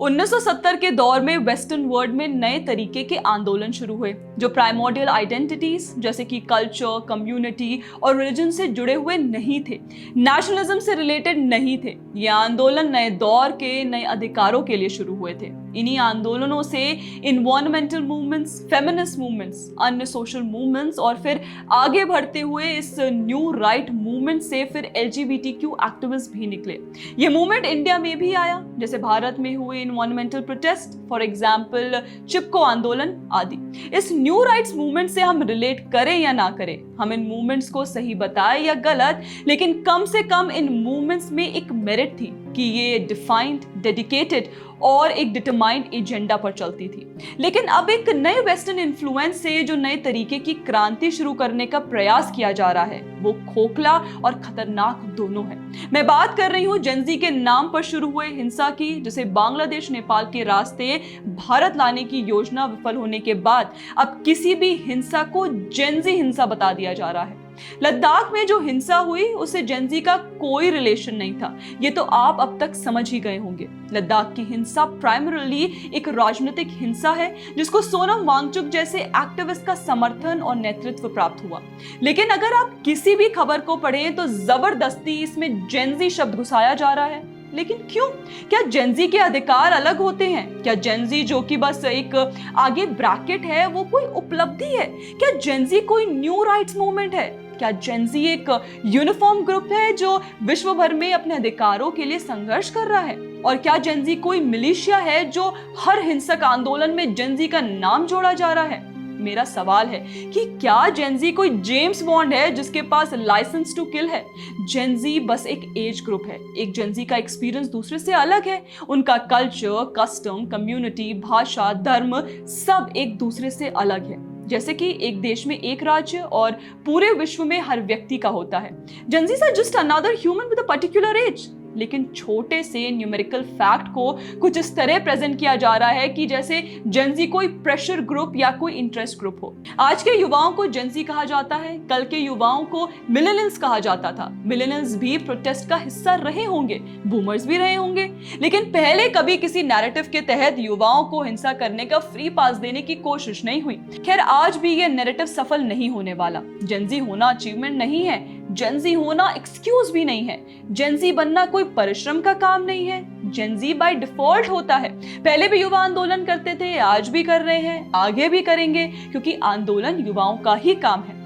1970 के दौर में वेस्टर्न वर्ल्ड में नए तरीके के आंदोलन शुरू हुए जो प्राइमोर्डियल आइडेंटिटीज जैसे कि कल्चर, कम्युनिटी और रिलीजन से जुड़े हुए नहीं थे, नेशनलिज्म से रिलेटेड नहीं थे। ये आंदोलन नए दौर के नए अधिकारों के लिए शुरू हुए थे। इन्हीं आंदोलनों से इन्वायरमेंटल मूवमेंट्स, फेमिनिस्ट मूवमेंट्स, अन्य सोशल मूवमेंट्स और फिर आगे बढ़ते हुए इस न्यू राइट मूवमेंट से फिर एलजीबीटीक्यू एक्टिविस्ट भी निकले। ये मूवमेंट इंडिया में भी आया, जैसे भारत में हुए इन्वायरमेंटल प्रोटेस्ट, फॉर एग्जाम्पल चिपको आंदोलन आदि। इस न्यू राइट्स मूवमेंट से हम रिलेट करें या ना करें, हम इन मूवमेंट्स को सही बताएं या गलत, लेकिन कम से कम इन मूवमेंट्स में एक मेरिट थी कि ये डिफाइंड, डेडिकेटेड और एक डिटरमाइंड एजेंडा पर चलती थी। लेकिन अब एक नए वेस्टर्न इन्फ्लुएंस से जो नए तरीके की क्रांति शुरू करने का प्रयास किया जा रहा है वो खोखला और खतरनाक दोनों है। मैं बात कर रही हूँ जेनजी के नाम पर शुरू हुए हिंसा की, जिसे बांग्लादेश, नेपाल के रास्ते भारत लाने की योजना विफल होने के बाद अब किसी भी हिंसा को जेनजी हिंसा बता दिया जा रहा है। लद्दाख में जो हिंसा हुई उससे जेनजी का कोई रिलेशन नहीं था, ये तो आप अब तक समझ ही गए होंगे। लद्दाख की हिंसा प्राइमरीली एक राजनीतिक हिंसा है जिसको सोनम वांगचुक जैसे एक्टिविस्ट का समर्थन और नेतृत्व प्राप्त हुआ। लेकिन अगर आप किसी भी खबर को पढ़ें तो जबरदस्ती इसमें जेनजी शब्द घुसाया जा रहा है। लेकिन क्यों? क्या जेनजी के अधिकार अलग होते हैं? क्या जेनजी जो कि बस एक आगे ब्रैकेट है वो कोई उपलब्धि है? क्या जेनजी कोई न्यू राइट्स मूवमेंट है? क्या जेनजी एक यूनिफॉर्म ग्रुप है जो विश्व भर में अपने अधिकारों के लिए संघर्ष कर रहा है? और क्या जेनजी कोई मिलिशिया है जो हर हिंसक आंदोलन में जेनजी का नाम जोड़ा जा रहा है? मेरा सवाल है कि क्या जेनजी कोई जेम्स बॉन्ड है जिसके पास लाइसेंस टू किल है? जेनजी बस एक एज ग्रुप है। एक जेनजी का एक्सपीरियंस दूसरे से अलग है। उनका कल्चर, कस्टम, कम्युनिटी, भाषा, धर्म सब एक दूसरे से अलग है। जैसे कि एक देश में एक राज्य और पूरे विश्व में हर व्यक्ति का होता है। Gen Zs are just another human with a particular age. लेकिन छोटे से न्यूमेरिकल फैक्ट को कुछ इस तरह प्रेजेंट किया जा रहा है कि जैसे जेनजी कोई प्रेशर ग्रुप या कोई इंटरेस्ट ग्रुप हो। आज के युवाओं को जेनजी कहा जाता है, कल के युवाओं को मिलेनियल्स कहा जाता था। मिलेनियल्स भी प्रोटेस्ट का हिस्सा रहे होंगे, बूमर्स भी रहे होंगे, लेकिन पहले कभी किसी नैरेटिव के तहत युवाओं को हिंसा करने का फ्री पास देने की कोशिश नहीं हुई। खैर, आज भी यह नैरेटिव सफल नहीं होने वाला। जेनजी होना अचीवमेंट नहीं है, जेनजी होना एक्सक्यूज भी नहीं है। जेनजी बनना कोई परिश्रम का काम नहीं है। जेनजी बाय डिफॉल्ट होता है। पहले भी युवा आंदोलन करते थे, आज भी कर रहे हैं, आगे भी करेंगे, क्योंकि आंदोलन युवाओं का ही काम है।